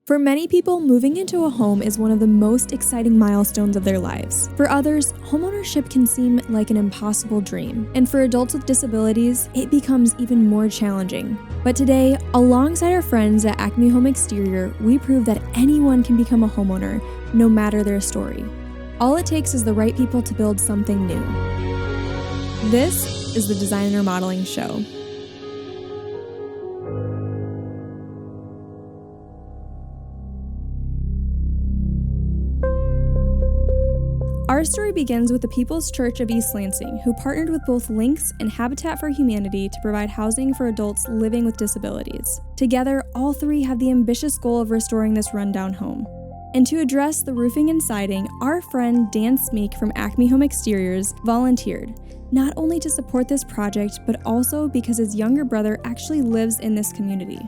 For many people, moving into a home is one of the most exciting milestones of their lives. For others, homeownership can seem like an impossible dream. And for adults with disabilities, it becomes even more challenging. But today, alongside our friends at Acme Home Exterior, we prove that anyone can become a homeowner, no matter their story. All it takes is the right people to build something new. This is the Design and Remodeling Show. Our story begins with the People's Church of East Lansing, who partnered with both Lynx and Habitat for Humanity to provide housing for adults living with disabilities. Together, all three have the ambitious goal of restoring this rundown home. And to address the roofing and siding, our friend Dan Smeek from Acme Home Exteriors volunteered, not only to support this project, but also because his younger brother actually lives in this community.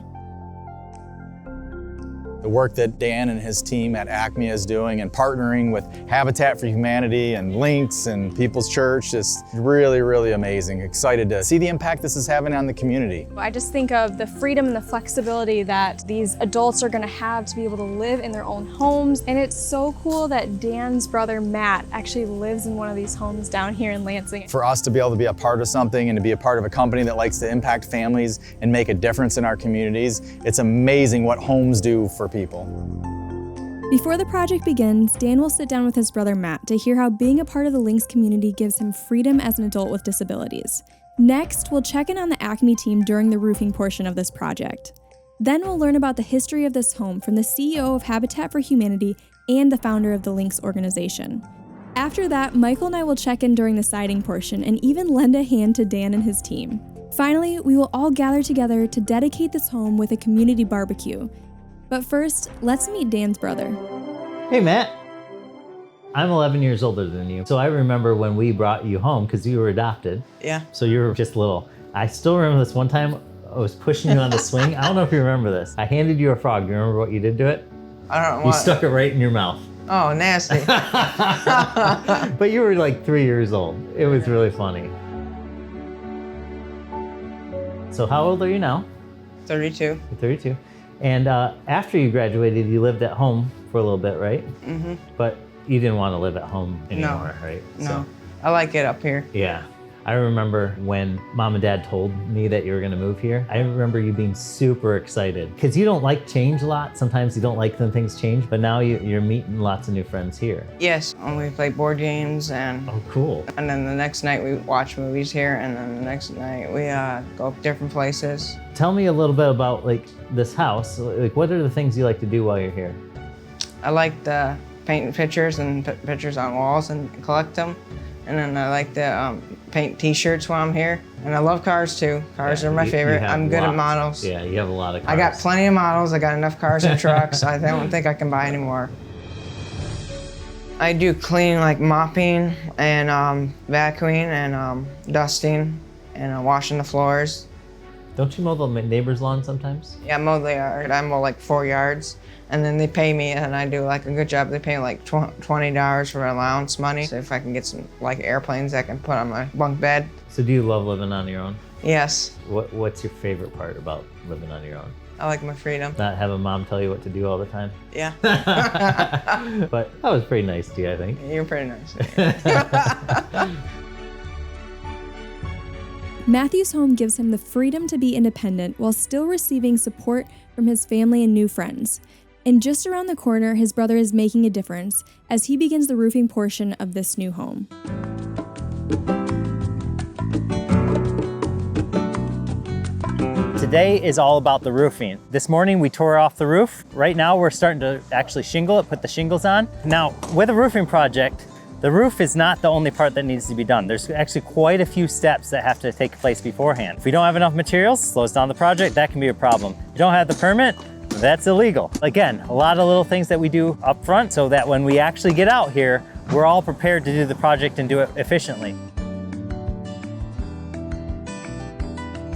The work that Dan and his team at Acme is doing and partnering with Habitat for Humanity and Lynx and People's Church is really, really amazing. Excited to see the impact this is having on the community. I just think of the freedom and the flexibility that these adults are going to have to be able to live in their own homes. And it's so cool that Dan's brother Matt actually lives in one of these homes down here in Lansing. For us to be able to be a part of something and to be a part of a company that likes to impact families and make a difference in our communities, it's amazing what homes do for people. Before the project begins, Dan will sit down with his brother Matt to hear how being a part of the Lynx community gives him freedom as an adult with disabilities. Next, we'll check in on the Acme team during the roofing portion of this project. Then we'll learn about the history of this home from the CEO of Habitat for Humanity and the founder of the Lynx organization. After that, Michael and I will check in during the siding portion and even lend a hand to Dan and his team. Finally, we will all gather together to dedicate this home with a community barbecue. But first, let's meet Dan's brother. Hey, Matt. I'm 11 years older than you, so I remember when we brought you home because you were adopted. Yeah. So you were just little. I still remember this one time I was pushing you on the swing. I don't know if you remember this. I handed you a frog. You remember what you did to it? I don't know. You stuck it right in your mouth. Oh, nasty. But you were like 3 years old. It was really funny. So how old are you now? 32. You're 32. And after you graduated, you lived at home for a little bit, right? Mm-hmm. But you didn't want to live at home anymore, right? No, So, I like it up here. yeah. I remember when Mom and Dad told me that you were going to move here, I remember you being super excited. Because you don't like change a lot. Sometimes you don't like when things change, but now you're meeting lots of new friends here. Yes, we play board games and Oh, cool. then the next night we watch movies here, and then the next night we go different places. Tell me a little bit about like this house. Like, what are the things you like to do while you're here? I like to paint pictures and put pictures on walls and collect them. And then I like to paint t-shirts while I'm here. And I love cars too. Cars are my favorite. I'm good at models. Yeah, you have a lot of cars. I got plenty of models. I got enough cars and trucks. I don't think I can buy any more. I do cleaning, like mopping and vacuuming and dusting and washing the floors. Don't you mow the neighbor's lawn sometimes? Yeah, I mow the yard. I mow like 4 yards. And then they pay me and I do like a good job. They pay me like $20 for allowance money. So if I can get some like airplanes I can put on my bunk bed. So do you love living on your own? Yes, What's your favorite part about living on your own? I like my freedom. Not having Mom tell you what to do all the time? Yeah. But that was pretty nice to you, I think. You're pretty nice. Matthew's home gives him the freedom to be independent while still receiving support from his family and new friends. And just around the corner, his brother is making a difference as he begins the roofing portion of this new home. Today is all about the roofing. This morning we tore off the roof. Right now we're starting to actually shingle it, put the shingles on. Now, with a roofing project, the roof is not the only part that needs to be done. There's actually quite a few steps that have to take place beforehand. If we don't have enough materials, slows down the project, that can be a problem. If you don't have the permit, that's illegal. Again, a lot of little things that we do up front so that when we actually get out here, we're all prepared to do the project and do it efficiently.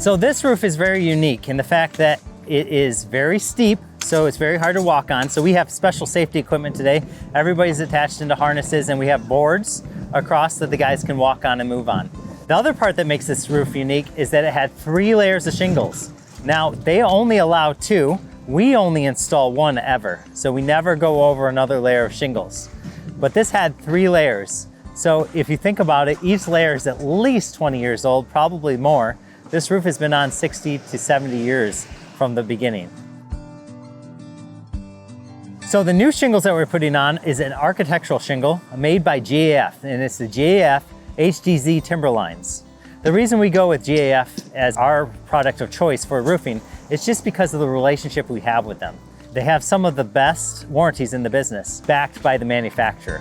So this roof is very unique in the fact that it is very steep, so it's very hard to walk on. So we have special safety equipment today. Everybody's attached into harnesses and we have boards across that the guys can walk on and move on. The other part that makes this roof unique is that it had 3 layers of shingles. Now, they only allow 2, We only install one ever, so we never go over another layer of shingles. But this had 3 layers. So if you think about it, each layer is at least 20 years old, probably more. This roof has been on 60 to 70 years from the beginning. So the new shingles that we're putting on is an architectural shingle made by GAF, and it's the GAF HDZ Timberlines. The reason we go with GAF as our product of choice for roofing is just because of the relationship we have with them. They have some of the best warranties in the business, backed by the manufacturer.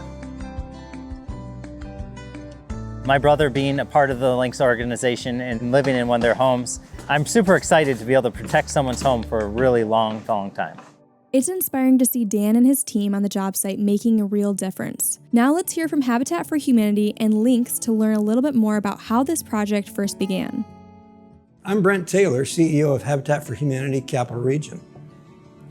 My brother being a part of the Links organization and living in one of their homes, I'm super excited to be able to protect someone's home for a really long time. It's inspiring to see Dan and his team on the job site making a real difference. Now let's hear from Habitat for Humanity and Links to learn a little bit more about how this project first began. I'm Brent Taylor, CEO of Habitat for Humanity Capital Region.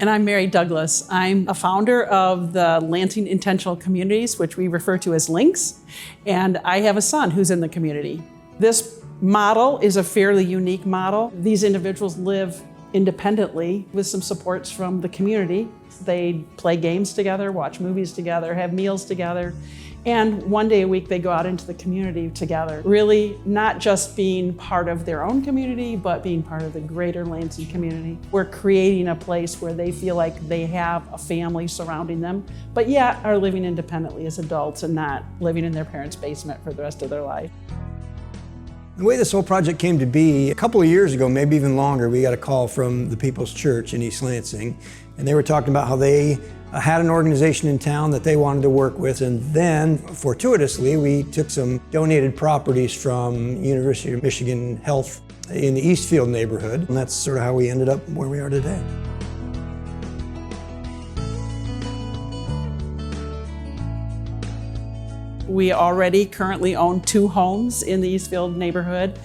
And I'm Mary Douglas. I'm a founder of the Lansing Intentional Communities, which we refer to as Links, and I have a son who's in the community. This model is a fairly unique model. These individuals live independently with some supports from the community. They play games together, watch movies together, have meals together, and one day a week they go out into the community together. Really not just being part of their own community, but being part of the greater Lansing community. We're creating a place where they feel like they have a family surrounding them, but yet are living independently as adults and not living in their parents' basement for the rest of their life. The way this whole project came to be, a couple of years ago, maybe even longer, we got a call from the People's Church in East Lansing, and they were talking about how they had an organization in town that they wanted to work with, and then, fortuitously, we took some donated properties from University of Michigan Health in the Eastfield neighborhood, and that's sort of how we ended up where we are today. We already currently own 2 homes in the Eastfield neighborhood,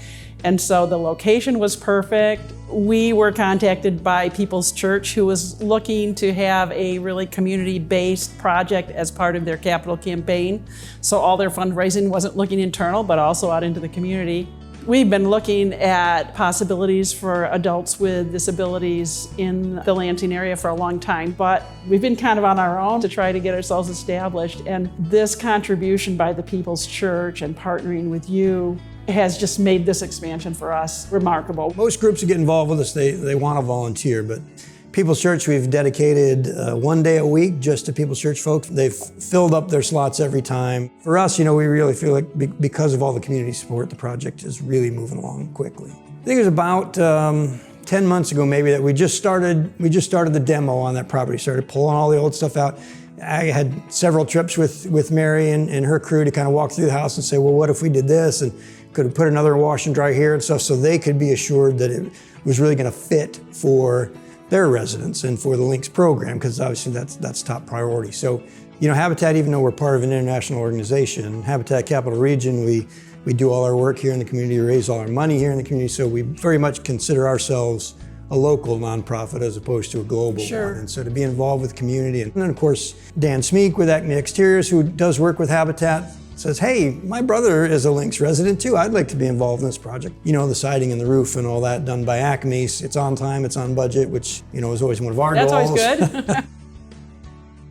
and so the location was perfect. We were contacted by People's Church, who was looking to have a really community-based project as part of their capital campaign. So all their fundraising wasn't looking internal, but also out into the community. We've been looking at possibilities for adults with disabilities in the Lansing area for a long time, but we've been kind of on our own to try to get ourselves established. And this contribution by the People's Church and partnering with you has just made this expansion for us remarkable. Most groups that get involved with us, they want to volunteer, but People's Church, we've dedicated 1 day a week just to People's Church folks. They've filled up their slots every time. For us, we really feel like because of all the community support, the project is really moving along quickly. I think it was about 10 months ago maybe that we just started the demo on that property, started pulling all the old stuff out. I had several trips with Mary and her crew to kind of walk through the house and say, well, what if we did this? And could have put another wash and dry here and stuff, so they could be assured that it was really going to fit for their residents and for the Links program, because obviously that's top priority. So, Habitat, even though we're part of an international organization, Habitat Capital Region, we do all our work here in the community, raise all our money here in the community, so we very much consider ourselves a local nonprofit as opposed to a global one. And so to be involved with community, and then of course Dan Smeek with Acme Exteriors, who does work with Habitat, says, hey, my brother is a Links resident too. I'd like to be involved in this project. The siding and the roof and all that done by Acme. It's on time, it's on budget, which, is always one of our goals. That's always good.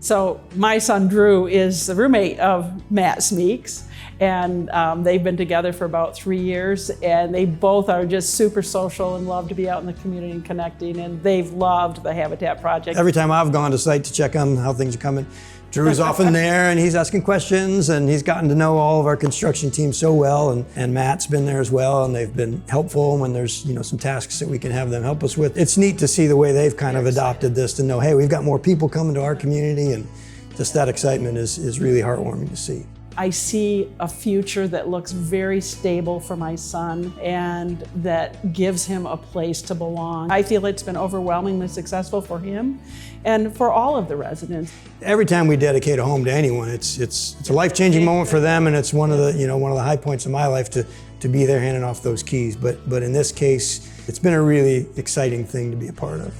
So my son Drew is the roommate of Matt Smeeks, and they've been together for about 3 years, and they both are just super social and love to be out in the community and connecting, and they've loved the Habitat project. Every time I've gone to site to check on how things are coming, Drew's often there and he's asking questions, and he's gotten to know all of our construction team so well, and Matt's been there as well, and they've been helpful when there's some tasks that we can have them help us with. It's neat to see the way they've kind of adopted this, to know, hey, we've got more people coming to our community, and just that excitement is really heartwarming to see. I see a future that looks very stable for my son and that gives him a place to belong. I feel it's been overwhelmingly successful for him and for all of the residents. Every time we dedicate a home to anyone, it's a life-changing moment for them, and it's one of the high points of my life to be there handing off those keys. But in this case, it's been a really exciting thing to be a part of.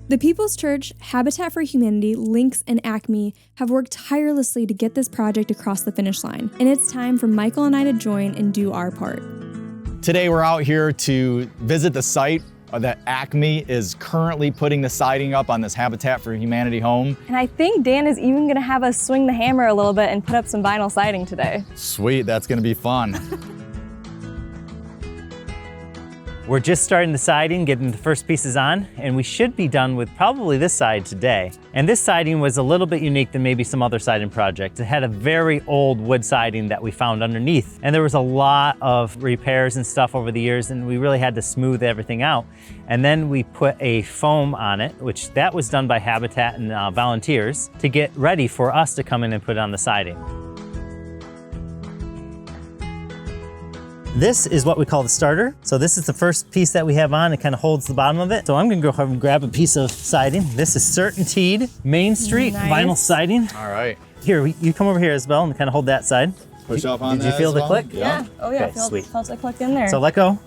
The People's Church, Habitat for Humanity, Links, and Acme have worked tirelessly to get this project across the finish line, and it's time for Michael and I to join and do our part. Today we're out here to visit the site that Acme is currently putting the siding up on this Habitat for Humanity home. And I think Dan is even gonna have us swing the hammer a little bit and put up some vinyl siding today. Sweet, that's gonna be fun. We're just starting the siding, getting the first pieces on, and we should be done with probably this side today. And this siding was a little bit unique than maybe some other siding projects. It had a very old wood siding that we found underneath. And there was a lot of repairs and stuff over the years, and we really had to smooth everything out. And then we put a foam on it, which that was done by Habitat and volunteers to get ready for us to come in and put on the siding. This is what we call the starter. So this is the first piece that we have on. It kind of holds the bottom of it. So I'm gonna go ahead and grab a piece of siding. This is Certainteed Main Street vinyl siding. All right. Here, you come over here, Isabel, and kind of hold that side. Push up on that. Did you feel the click? Yeah. Oh yeah, Okay, sweet. Feels like clicked in there. So let go.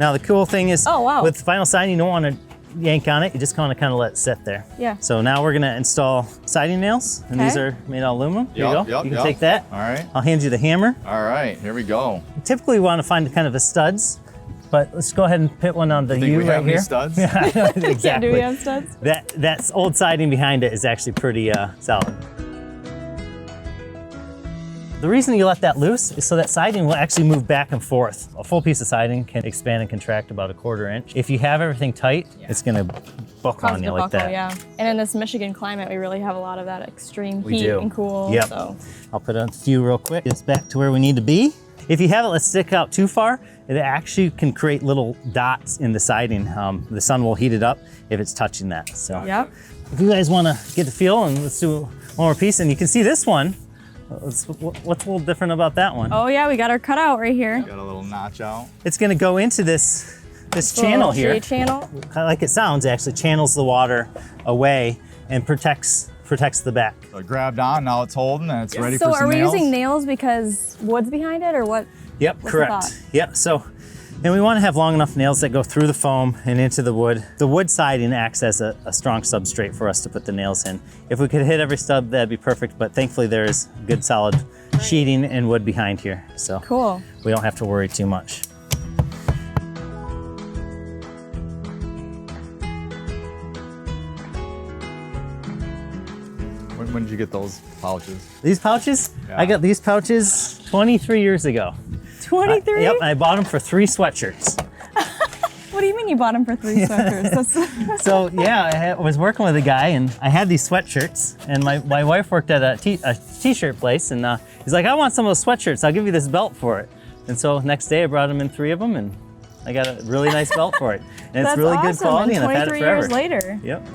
Now the cool thing is, Oh, wow. with vinyl siding, you don't want to yank on it. You just kind of let it sit there. Yeah. So now we're gonna install siding nails, and these Okay. are made out of aluminum. Here you Yep, go. yep, You can yep. take that. All right. I'll hand you the hammer. All right, here we go. Typically, we want to find kind of a studs, but let's go ahead and put one on the Think U we right have any here. studs? Exactly. Yeah, do we have studs? That old siding behind it is actually pretty solid. The reason you let that loose is so that siding will actually move back and forth. A full piece of siding can expand and contract about a 1/4 inch. If you have everything tight, it's gonna buckle on you like that. Yeah. And in this Michigan climate, we really have a lot of that extreme We heat do. and cool. Yep. So. I'll put a few real quick. It's back to where we need to be. If you have it, let's stick out too far, it actually can create little dots in the siding. The sun will heat it up if it's touching that. So Yep. if you guys wanna get the feel, and let's do one more piece, and you can see this one. What's a little different about that one? Oh yeah, we got our cutout right here. Got a little notch out. It's gonna go into this channel here. Shade channel. Kind of like it sounds, it actually channels the water away and protects the back. So I grabbed on, now it's holding and it's ready So for some are we nails. using nails because wood's behind it, or what? Yep, What's the correct. thought? Yep, so, and we want to have long enough nails that go through the foam and into the wood. The wood siding acts as a strong substrate for us to put the nails in. If we could hit every stub, that'd be perfect, but thankfully there is good solid sheeting and wood behind here, so Cool. we don't have to worry too much. When did you get those pouches? These pouches, Yeah. I got these pouches 23 years ago. 23? Yep, I bought them for 3 sweatshirts. What do you mean you bought them for 3 sweaters? That's So yeah, I was working with a guy and I had these sweatshirts, and my wife worked at a t-shirt place, and he's like, I want some of those sweatshirts, I'll give you this belt for it. And so next day I brought him in 3 of them, and I got a really nice belt for it. And it's That's really good awesome. quality, And and I've had it 23 forever. years later. Yep.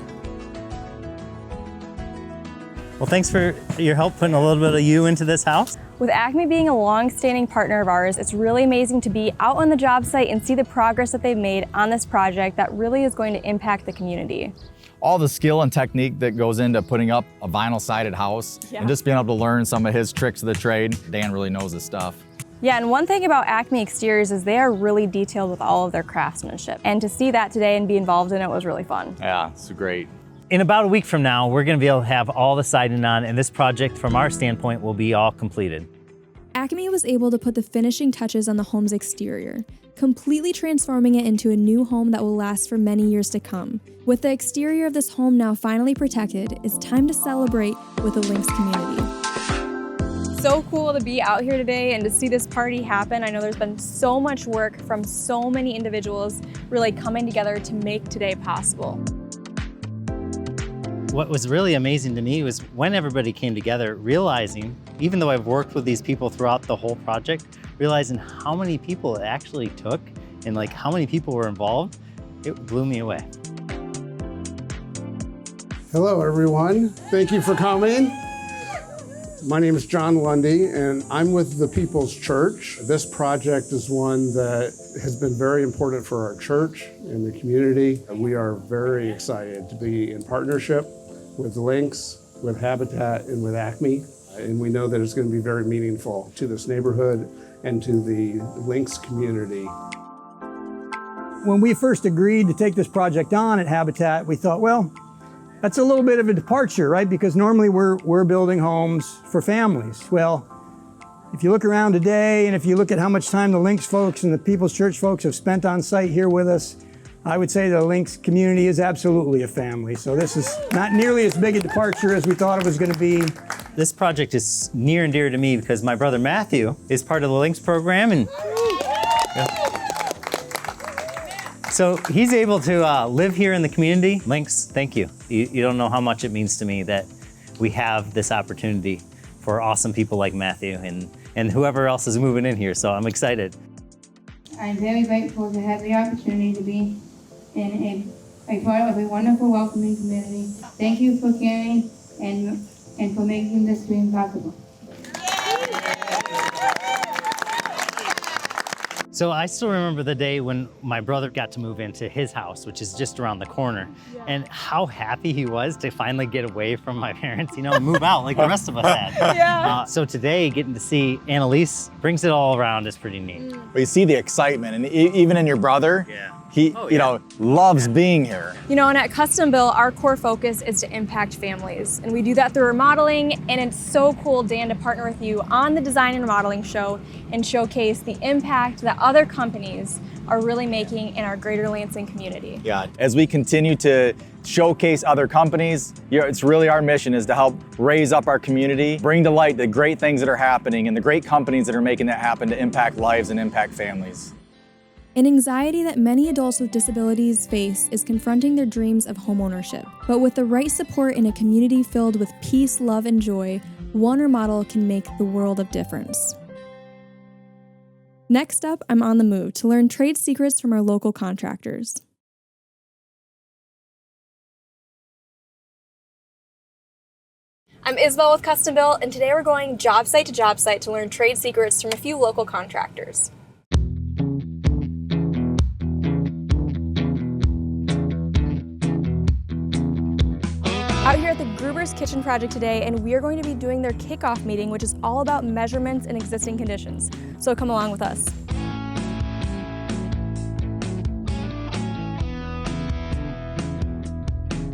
Well, thanks for your help putting a little bit of you into this house. With Acme being a long-standing partner of ours, it's really amazing to be out on the job site and see the progress that they've made on this project that really is going to impact the community. All the skill and technique that goes into putting up a vinyl sided house, Yeah. and just being able to learn some of his tricks of the trade. Dan really knows his stuff. Yeah, and one thing about Acme Exteriors is they are really detailed with all of their craftsmanship. And to see that today and be involved in it was really fun. Yeah, it's great. In about a week from now, we're gonna be able to have all the siding on, and this project, from our standpoint, will be all completed. Acme was able to put the finishing touches on the home's exterior, completely transforming it into a new home that will last for many years to come. With the exterior of this home now finally protected, it's time to celebrate with the Lynx community. So cool to be out here today and to see this party happen. I know there's been so much work from so many individuals really coming together to make today possible. What was really amazing to me was when everybody came together, realizing, even though I've worked with these people throughout the whole project, realizing how many people it actually took and like how many people were involved, it blew me away. Hello, everyone. Thank you for coming. My name is John Lundy, and I'm with the People's Church. This project is one that has been very important for our church and the community. We are very excited to be in partnership with Lynx, with Habitat, and with Acme. And we know that it's going to be very meaningful to this neighborhood and to the Lynx community. When we first agreed to take this project on at Habitat, we thought, well, that's a little bit of a departure, right? Because normally we're building homes for families. Well, if you look around today and if you look at how much time the Lynx folks and the People's Church folks have spent on site here with us, I would say the Links community is absolutely a family. So this is not nearly as big a departure as we thought it was going to be. This project is near and dear to me because my brother Matthew is part of the Links program, and so he's able to live here in the community. Links, thank you. You don't know how much it means to me that we have this opportunity for awesome people like Matthew and whoever else is moving in here, so I'm excited. I'm very grateful to have the opportunity to be in a part of a wonderful welcoming community. Thank you for caring and for making this dream possible. So I still remember the day when my brother got to move into his house, which is just around the corner, and how happy he was to finally get away from my parents, and move out like the rest of us had. Yeah. So today, getting to see Annalise brings it all around is pretty neat. But you see the excitement, and even in your brother, he loves being here. And at Custom Built, our core focus is to impact families. And we do that through remodeling, and it's so cool, Dan, to partner with you on the Design and Remodeling Show and showcase the impact that other companies are really making in our greater Lansing community. Yeah, as we continue to showcase other companies, it's really our mission is to help raise up our community, bring to light the great things that are happening and the great companies that are making that happen to impact lives and impact families. An anxiety that many adults with disabilities face is confronting their dreams of homeownership. But with the right support in a community filled with peace, love, and joy, one remodel can make the world of difference. Next up, I'm on the move to learn trade secrets from our local contractors. I'm Isabel with Custom Built, and today we're going job site to learn trade secrets from a few local contractors. Out here at the Gruber's Kitchen project today, and we are going to be doing their kickoff meeting, which is all about measurements and existing conditions. So come along with us.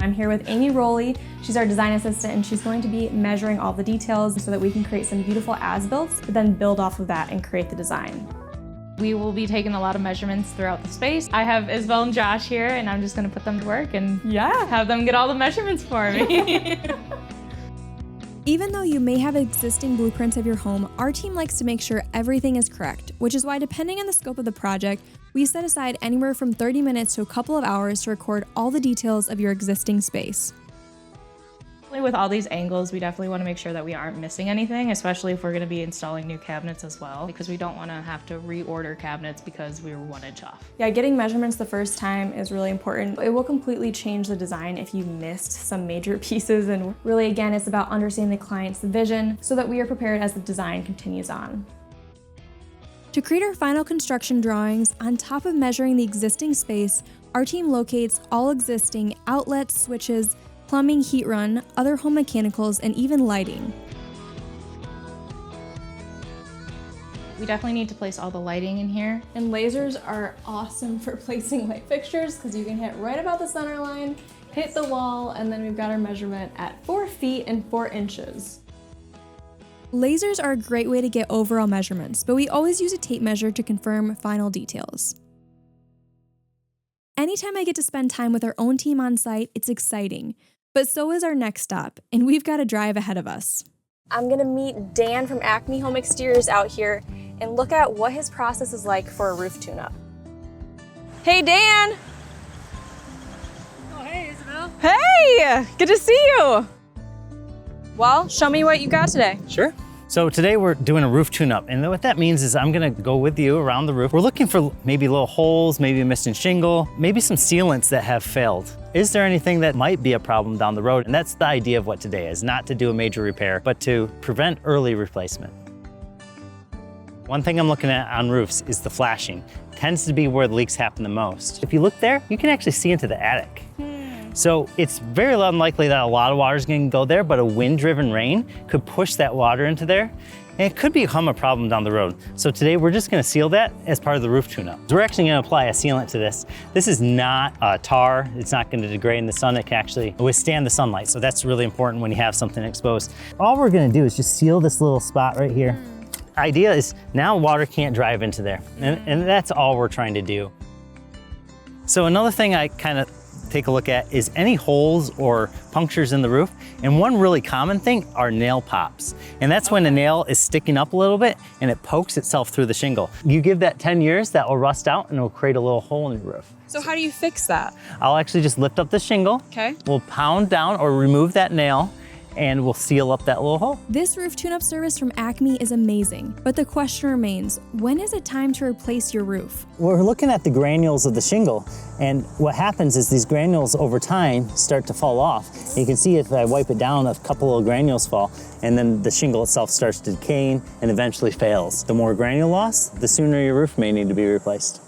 I'm here with Amy Rowley. She's our design assistant, and she's going to be measuring all the details so that we can create some beautiful as-builts, but then build off of that and create the design. We will be taking a lot of measurements throughout the space. I have Isabel and Josh here, and I'm just gonna put them to work and have them get all the measurements for me. Even though you may have existing blueprints of your home, our team likes to make sure everything is correct, which is why, depending on the scope of the project, we set aside anywhere from 30 minutes to a couple of hours to record all the details of your existing space. With all these angles, we definitely want to make sure that we aren't missing anything, especially if we're going to be installing new cabinets as well, because we don't want to have to reorder cabinets because we were 1 inch off. Yeah, getting measurements the first time is really important. It will completely change the design if you missed some major pieces, and really, again, it's about understanding the client's vision so that we are prepared as the design continues on. To create our final construction drawings, on top of measuring the existing space, our team locates all existing outlets, switches, plumbing, heat run, other home mechanicals, and even lighting. We definitely need to place all the lighting in here. And lasers are awesome for placing light fixtures because you can hit right about the center line, hit the wall, and then we've got our measurement at 4 feet and 4 inches. Lasers are a great way to get overall measurements, but we always use a tape measure to confirm final details. Anytime I get to spend time with our own team on site, it's exciting. But so is our next stop, and we've got a drive ahead of us. I'm gonna meet Dan from Acme Home Exteriors out here and look at what his process is like for a roof tune-up. Hey, Dan! Oh, hey, Isabel. Hey! Good to see you! Well, show me what you got today. Sure. So today we're doing a roof tune-up, and what that means is I'm gonna go with you around the roof. We're looking for maybe little holes, maybe a missing shingle, maybe some sealants that have failed. Is there anything that might be a problem down the road? And that's the idea of what today is, not to do a major repair, but to prevent early replacement. One thing I'm looking at on roofs is the flashing. It tends to be where the leaks happen the most. If you look there, you can actually see into the attic. So it's very unlikely that a lot of water is going to go there, but a wind-driven rain could push that water into there, and it could become a problem down the road. So today we're just going to seal that as part of the roof tune-up. We're actually going to apply a sealant to this. This is not tar. It's not going to degrade in the sun. It can actually withstand the sunlight. So that's really important when you have something exposed. All we're going to do is just seal this little spot right here. Idea is now water can't drive into there, and that's all we're trying to do. So another thing I kind of take a look at is any holes or punctures in the roof. And one really common thing are nail pops. And that's when a nail is sticking up a little bit and it pokes itself through the shingle. You give that 10 years, that will rust out and it'll create a little hole in your roof. So how do you fix that? I'll actually just lift up the shingle. Okay. We'll pound down or remove that nail and we'll seal up that little hole. This roof tune-up service from Acme is amazing, but the question remains, when is it time to replace your roof? We're looking at the granules of the shingle, and what happens is these granules over time start to fall off. You can see if I wipe it down, a couple of granules fall, and then the shingle itself starts decaying and eventually fails. The more granule loss, the sooner your roof may need to be replaced.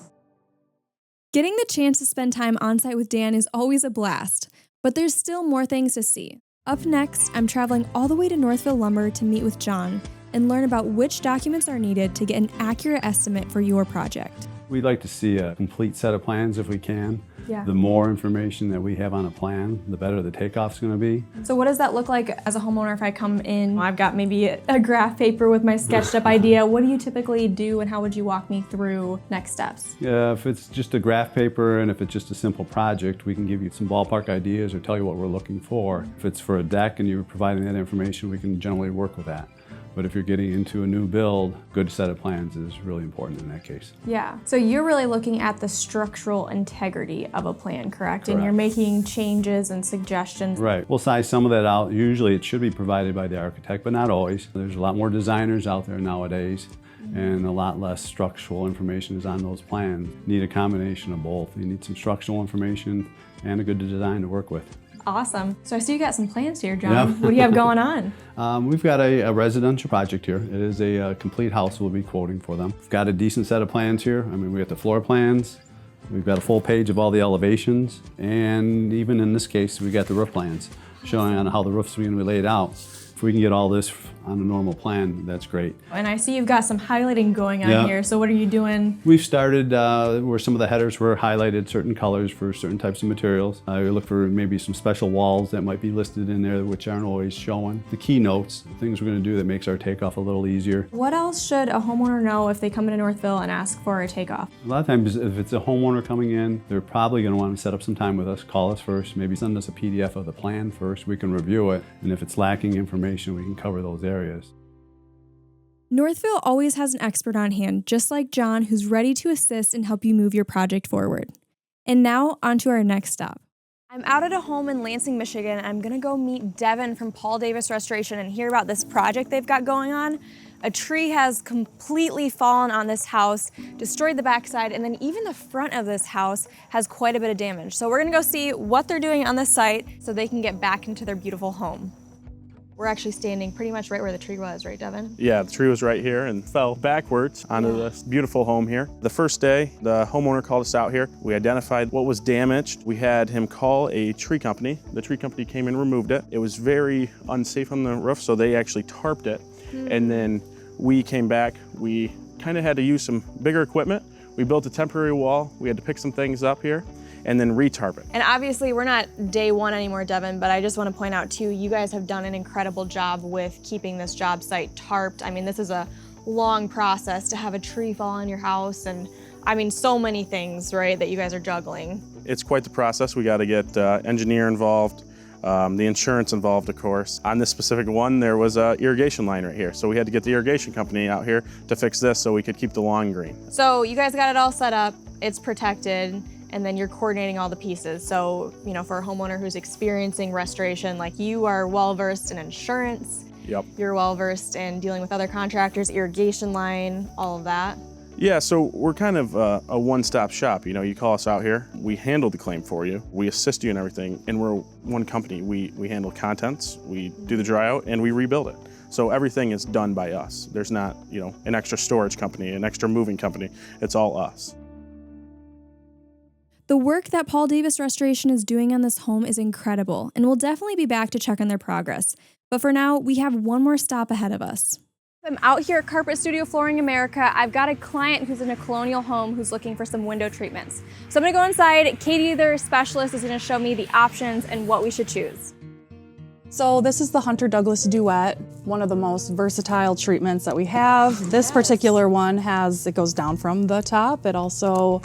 Getting the chance to spend time on site with Dan is always a blast, but there's still more things to see. Up next, I'm traveling all the way to Northville Lumber to meet with John and learn about which documents are needed to get an accurate estimate for your project. We'd like to see a complete set of plans if we can. Yeah. The more information that we have on a plan, the better the takeoff's going to be. So what does that look like as a homeowner if I come in? I've got maybe a graph paper with my sketched up idea. What do you typically do and how would you walk me through next steps? Yeah, if it's just a graph paper and if it's just a simple project, we can give you some ballpark ideas or tell you what we're looking for. If it's for a deck and you're providing that information, we can generally work with that. But if you're getting into a new build, good set of plans is really important in that case. Yeah, so you're really looking at the structural integrity of a plan, correct? And you're making changes and suggestions. Right, we'll size some of that out. Usually it should be provided by the architect, but not always. There's a lot more designers out there nowadays, and a lot less structural information is on those plans. You need a combination of both. You need some structural information and a good design to work with. Awesome. So I see you got some plans here, John. Yeah. What do you have going on? We've got a residential project here. It is a complete house we'll be quoting for them. We've got a decent set of plans here. I mean, we got the floor plans, we've got a full page of all the elevations, and even in this case, we got the roof plans showing on how the roof's going to be laid out. If we can get all this on a normal plan, that's great. And I see you've got some highlighting going on here. So what are you doing? We've started where some of the headers were highlighted certain colors for certain types of materials. We look for maybe some special walls that might be listed in there which aren't always showing. The keynotes, the things we're going to do that makes our takeoff a little easier. What else should a homeowner know if they come into Northville and ask for a takeoff? A lot of times if it's a homeowner coming in, they're probably going to want to set up some time with us, call us first, maybe send us a PDF of the plan first. We can review it, and if it's lacking information, we can cover those areas. Northville always has an expert on hand, just like John, who's ready to assist and help you move your project forward. And now, on to our next stop. I'm out at a home in Lansing, Michigan. I'm gonna go meet Devin from Paul Davis Restoration and hear about this project they've got going on. A tree has completely fallen on this house, destroyed the backside, and then even the front of this house has quite a bit of damage. So we're gonna go see what they're doing on this site so they can get back into their beautiful home. We're actually standing pretty much right where the tree was, right, Devin? Yeah, the tree was right here and fell backwards onto this beautiful home here. The first day, the homeowner called us out here. We identified what was damaged. We had him call a tree company. The tree company came and removed it. It was very unsafe on the roof, so they actually tarped it. And then we came back. We kind of had to use some bigger equipment. We built a temporary wall. We had to pick some things up here and then retarp it. And obviously we're not day one anymore, Devin, but I just want to point out too, you guys have done an incredible job with keeping this job site tarped. I mean, this is a long process to have a tree fall on your house, and I mean, so many things, right, that you guys are juggling. It's quite the process. We got to get engineer involved, the insurance involved, of course. On this specific one, there was an irrigation line right here. So we had to get the irrigation company out here to fix this so we could keep the lawn green. So you guys got it all set up, it's protected, and then you're coordinating all the pieces. So, you know, for a homeowner who's experiencing restoration, like you are well-versed in insurance. Yep. You're well-versed in dealing with other contractors, irrigation line, all of that. Yeah, so we're kind of a one-stop shop. You know, you call us out here, we handle the claim for you, we assist you in everything, and we're one company. We handle contents, we do the dry out, and we rebuild it. So everything is done by us. There's not, you know, an extra storage company, an extra moving company. It's all us. The work that Paul Davis Restoration is doing on this home is incredible, and we'll definitely be back to check on their progress. But for now, we have one more stop ahead of us. I'm out here at Carpet Studio Flooring America. I've got a client who's in a colonial home who's looking for some window treatments. So I'm gonna go inside. Katie, their specialist, is gonna show me the options and what we should choose. So this is the Hunter Douglas Dewitt, one of the most versatile treatments that we have. This particular one it goes down from the top. It also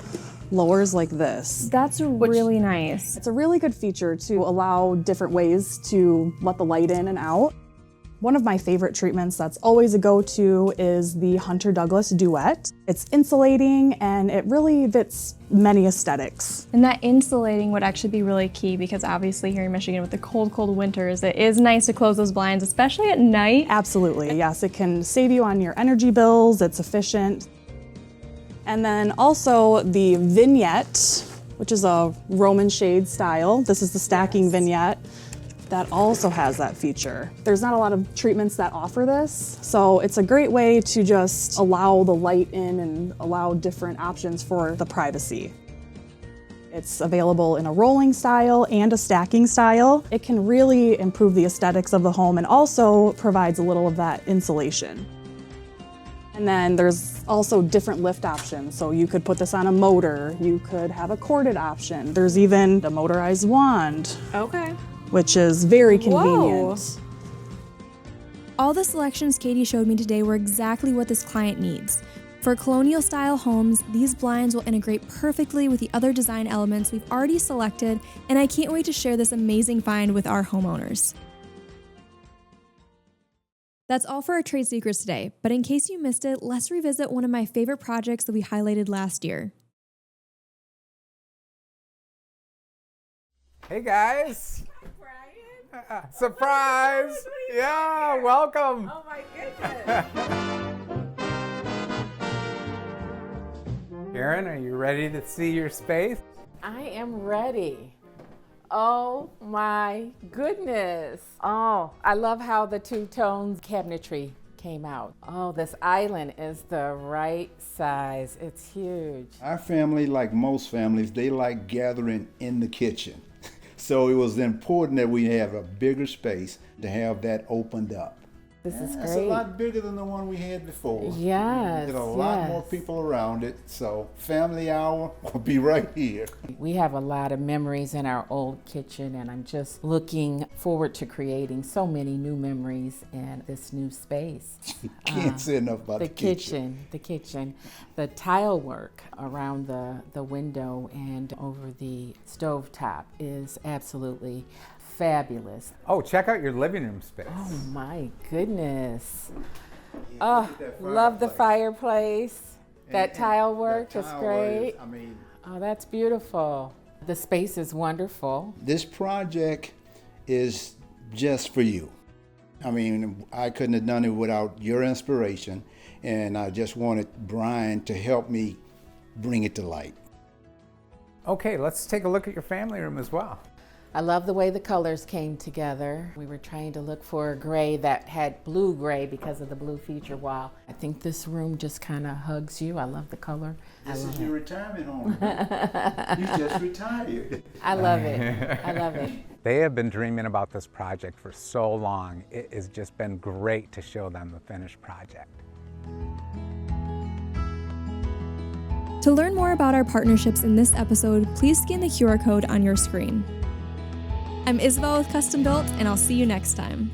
lowers like this. That's really nice. It's a really good feature to allow different ways to let the light in and out. One of my favorite treatments that's always a go-to is the Hunter Douglas Dewitt. It's insulating and it really fits many aesthetics. And that insulating would actually be really key because obviously here in Michigan with the cold, cold winters, it is nice to close those blinds, especially at night. Absolutely, yes. It can save you on your energy bills, it's efficient. And then also the vignette, which is a Roman shade style. This is the stacking vignette. That also has that feature. There's not a lot of treatments that offer this, so it's a great way to just allow the light in and allow different options for the privacy. It's available in a rolling style and a stacking style. It can really improve the aesthetics of the home and also provides a little of that insulation. And then there's also different lift options. So you could put this on a motor, you could have a corded option. There's even a motorized wand. Okay. Which is very convenient. Whoa. All the selections Katie showed me today were exactly what this client needs. For colonial style homes, these blinds will integrate perfectly with the other design elements we've already selected, and I can't wait to share this amazing find with our homeowners. That's all for our trade secrets today, but in case you missed it, let's revisit one of my favorite projects that we highlighted last year. Hey guys! Surprise! Yeah, welcome! Oh my goodness! Karen, are you ready to see your space? I am ready. Oh my goodness! Oh, I love how the two-tone cabinetry came out. Oh, this island is the right size. It's huge. Our family, like most families, they like gathering in the kitchen. So it was important that we have a bigger space to have that opened up. This is great. It's a lot bigger than the one we had before. Yes, There's a lot more people around it, so family hour will be right here. We have a lot of memories in our old kitchen, and I'm just looking forward to creating so many new memories in this new space. Can't say enough about the kitchen. The kitchen, the tile work around the window and over the stovetop is absolutely fabulous. Oh, check out your living room space. Oh my goodness. Oh, love the fireplace. That tile work is great. Oh, that's beautiful. The space is wonderful. This project is just for you. I mean, I couldn't have done it without your inspiration, and I just wanted Brian to help me bring it to light. Okay, let's take a look at your family room as well. I love the way the colors came together. We were trying to look for a gray that had blue gray because of the blue feature wall. I think this room just kind of hugs you. I love the color. This is your retirement home. You just retired. I love it. I love it. They have been dreaming about this project for so long. It has just been great to show them the finished project. To learn more about our partnerships in this episode, please scan the QR code on your screen. I'm Isabel with Custom Built, and I'll see you next time.